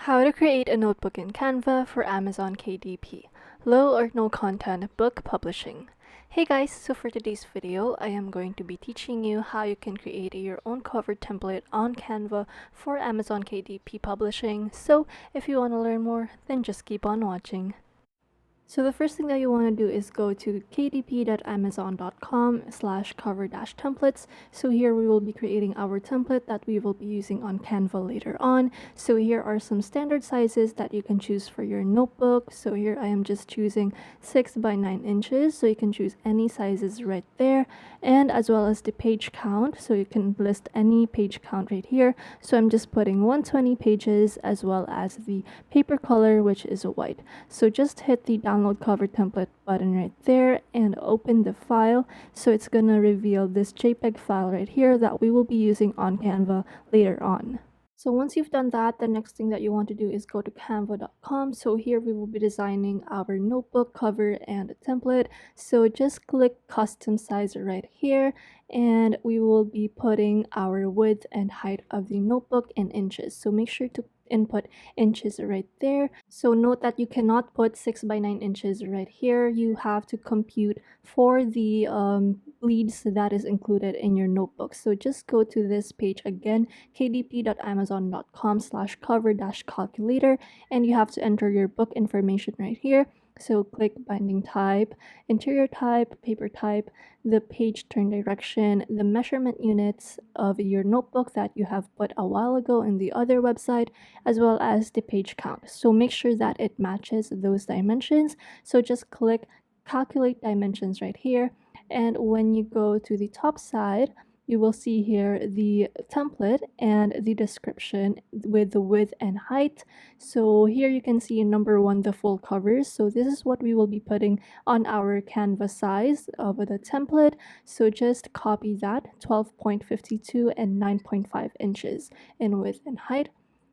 How to create a notebook in Canva for Amazon KDP, low or no content book publishing. Hey guys, so for today's video, I am going to be teaching you how you can create your own cover template on Canva for Amazon KDP publishing. So if you want to learn more, then just keep on watching. So the first thing that you want to do is go to kdp.amazon.com/cover-templates. So here we will be creating our template that we will be using on Canva later on. So here are some standard sizes that you can choose for your notebook. So here I am just choosing 6 by 9 inches. So you can choose any sizes right there, and as well as the page count. So you can list any page count right here. So I'm just putting 120 pages, as well as the paper color, which is white. So just hit the download cover template button right there and open the file. So it's gonna reveal this JPEG file right here that we will be using on Canva later on. So once you've done that, the next thing that you want to do is go to canva.com. So here we will be designing our notebook cover and a template. So just click custom size right here, and we will be putting our width and height of the notebook in inches. So make sure to input inches right there. So note that you cannot put 6 by 9 inches right here. You have to compute for the bleeds that is included in your notebook. So just go to this page again, kdp.amazon.com/cover-calculator, and you have to enter your book information right here. So click binding type, interior type, paper type, the page turn direction, the measurement units of your notebook that you have put a while ago in the other website, as well as the page count. So make sure that it matches those dimensions. So just click calculate dimensions right here. And when you go to the top side, you will see here the template and the description with the width and height. So here you can see number 1, the full covers. So this is what we will be putting on our Canva size of the template. So just copy that, 12.52 and 9.5 inches in width and height.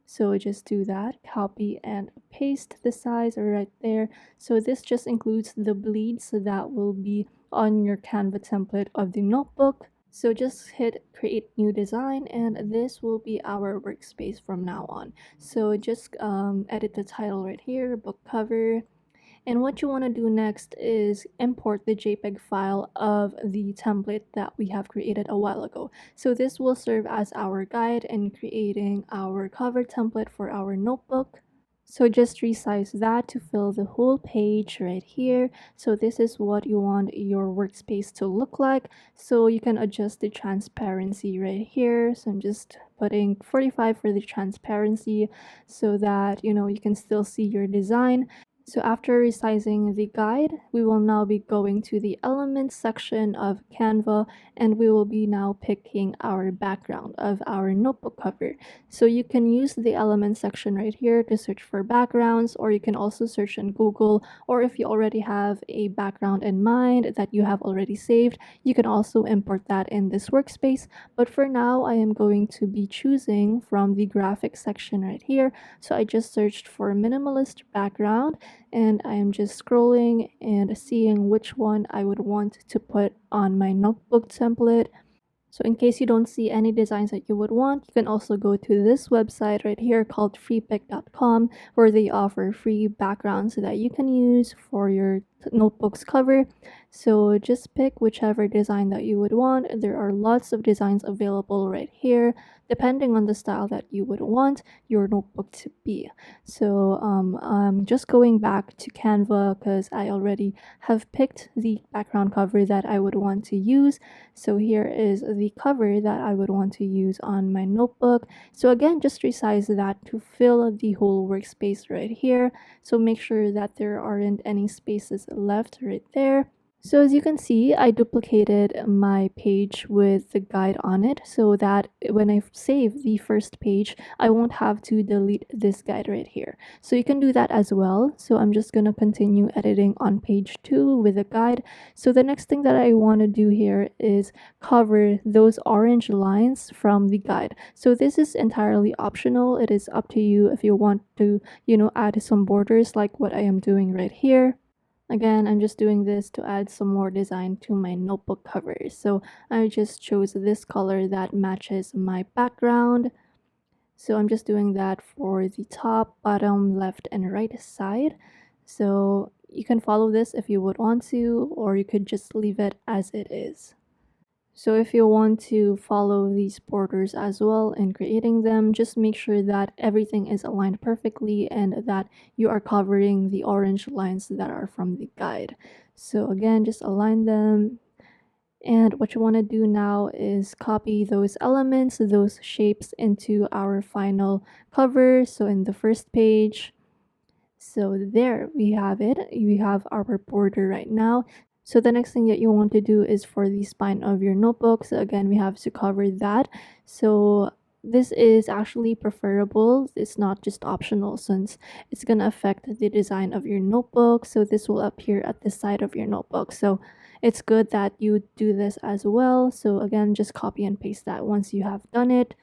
So just do that, copy and paste the size right there. So this just includes the bleeds that will be on your Canva template of the notebook. So just hit create new design, and this will be our workspace from now on. So just edit the title right here, book cover. And what you want to do next is import the JPEG file of the template that we have created a while ago. So this will serve as our guide in creating our cover template for our notebook. So just resize that to fill the whole page right here. So this is what you want your workspace to look like. So you can adjust the transparency right here. So I'm just putting 45 for the transparency so that you can still see your design. So after resizing the guide, we will now be going to the elements section of Canva, and we will be now picking our background of our notebook cover. So you can use the elements section right here to search for backgrounds, or you can also search in Google, or if you already have a background in mind that you have already saved, you can also import that in this workspace. But for now, I am going to be choosing from the graphics section right here. So I just searched for minimalist background, and I am just scrolling and seeing which one I would want to put on my notebook template. So in case you don't see any designs that you would want, you can also go to this website right here called freepik.com, where they offer free backgrounds that you can use for your notebook's cover. So just pick whichever design that you would want. There are lots of designs available right here, depending on the style that you would want your notebook to be. So I'm just going back to Canva because I already have picked the background cover that I would want to use. So here is the cover that I would want to use on my notebook. So again, just resize that to fill the whole workspace right here. So make sure that there aren't any spaces left right there. So as you can see, I duplicated my page with the guide on it so that when I save the first page, I won't have to delete this guide right here. So you can do that as well. So I'm just going to continue editing on page 2 with the guide. So the next thing that I want to do here is cover those orange lines from the guide. So this is entirely optional. It is up to you if you want to, add some borders like what I am doing right here. Again, I'm just doing this to add some more design to my notebook covers. So I just chose this color that matches my background. So I'm just doing that for the top, bottom, left, and right side. So you can follow this if you would want to, or you could just leave it as it is. So if you want to follow these borders as well in creating them, just make sure that everything is aligned perfectly and that you are covering the orange lines that are from the guide. So again, just align them. And what you want to do now is copy those elements, those shapes into our final cover. So in the first page, so there we have it. We have our border right now. So the next thing that you want to do is for the spine of your notebook. So again, we have to cover that. So this is actually preferable. It's not just optional since it's going to affect the design of your notebook. So this will appear at the side of your notebook. So it's good that you do this as well. So again, just copy and paste that once you have done it.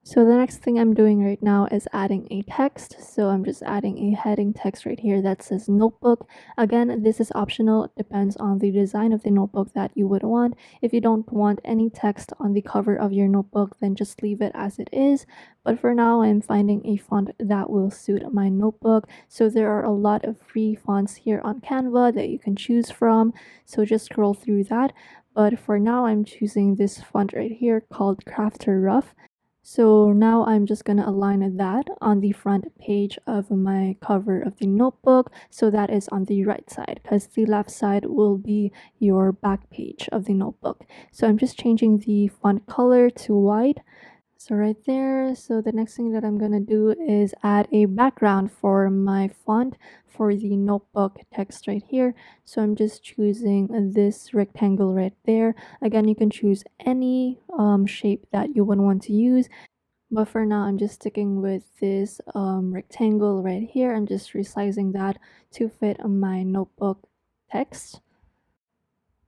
So the next thing I'm doing right now is adding a text. So I'm just adding a heading text right here that says notebook. Again, this is optional. It depends on the design of the notebook that you would want. If you don't want any text on the cover of your notebook, then just leave it as it is. But for now, I'm finding a font that will suit my notebook. So there are a lot of free fonts here on Canva that you can choose from. So just scroll through that. But for now, I'm choosing this font right here called Crafter Rough. So now I'm just going to align that on the front page of my cover of the notebook. So that is on the right side because the left side will be your back page of the notebook. So I'm just changing the font color to white. So right there, so the next thing that I'm gonna do is add a background for my font for the notebook text right here. So I'm just choosing this rectangle right there. Again, you can choose any shape that you would want to use. But for now, I'm just sticking with this rectangle right here. I'm just resizing that to fit my notebook text.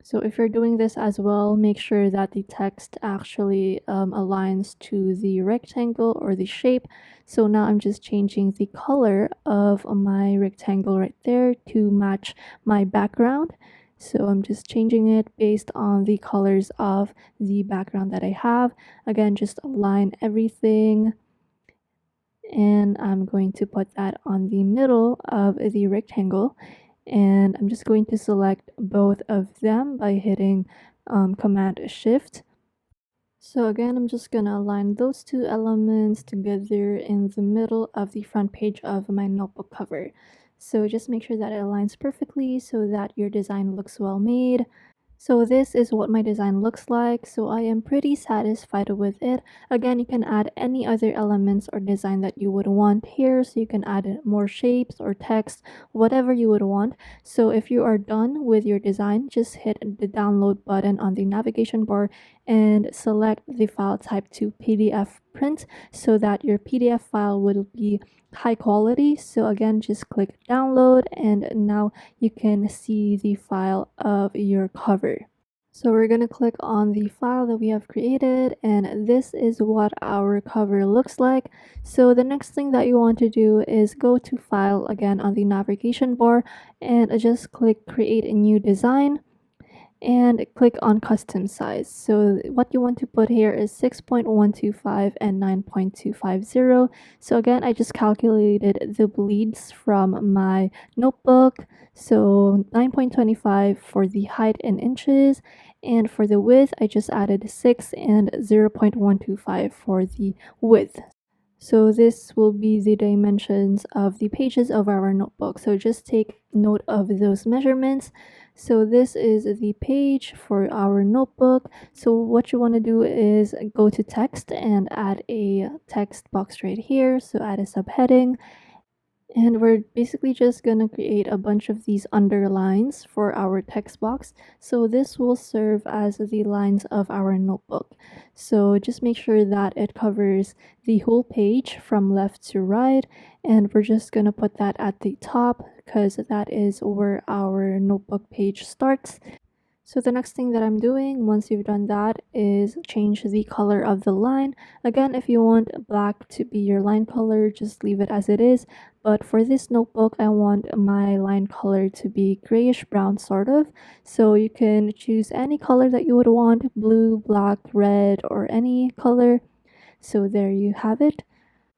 So if you're doing this as well, make sure that the text actually aligns to the rectangle or the shape. So now I'm just changing the color of my rectangle right there to match my background. So I'm just changing it based on the colors of the background that I have. Again, just align everything. And I'm going to put that on the middle of the rectangle. And I'm just going to select both of them by hitting Command Shift. So again, I'm just gonna align those two elements together in the middle of the front page of my notebook cover. So just make sure that it aligns perfectly so that your design looks well made. So this is what my design looks like. So I am pretty satisfied with it. Again, you can add any other elements or design that you would want here. So you can add more shapes or text, whatever you would want. So if you are done with your design, just hit the download button on the navigation bar and select the file type to PDF print so that your PDF file will be high quality. So again, just click download and now you can see the file of your cover. So we're going to click on the file that we have created and this is what our cover looks like. So the next thing that you want to do is go to file again on the navigation bar and just click create a new design and click on custom size. So what you want to put here is 6.125 and 9.250. So again, I just calculated the bleeds from my notebook. So 9.25 for the height in inches, and for the width, I just added 6 and 0.125 for the width. So this will be the dimensions of the pages of our notebook. So just take note of those measurements. So this is the page for our notebook. So what you want to do is go to text and add a text box right here. So add a subheading. And we're basically just going to create a bunch of these underlines for our text box. So this will serve as the lines of our notebook. So just make sure that it covers the whole page from left to right. And we're just going to put that at the top because that is where our notebook page starts. So the next thing that I'm doing once you've done that is change the color of the line. Again, if you want black to be your line color, just leave it as it is. But for this notebook, I want my line color to be grayish brown sort of. So you can choose any color that you would want, blue, black, red, or any color. So there you have it.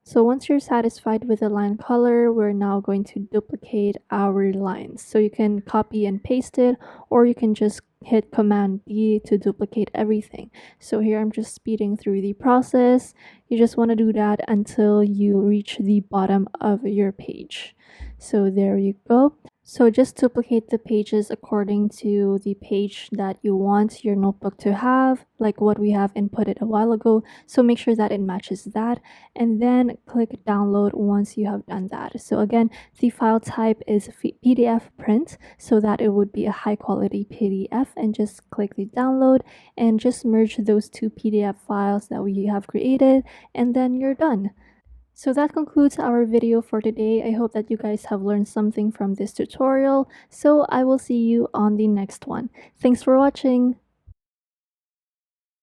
So once you're satisfied with the line color, we're now going to duplicate our lines. So you can copy and paste it, or you can just hit Command D to duplicate everything. So here I'm just speeding through the process. You just want to do that until you reach the bottom of your page. So there you go. So just duplicate the pages according to the page that you want your notebook to have, like what we have inputted a while ago. So make sure that it matches that, and then click download once you have done that. So again, the file type is PDF print, so that it would be a high quality PDF, and just click the download and just merge those two PDF files that we have created, and then you're done. So that concludes our video for today. I hope that you guys have learned something from this tutorial. So I will see you on the next one. Thanks for watching.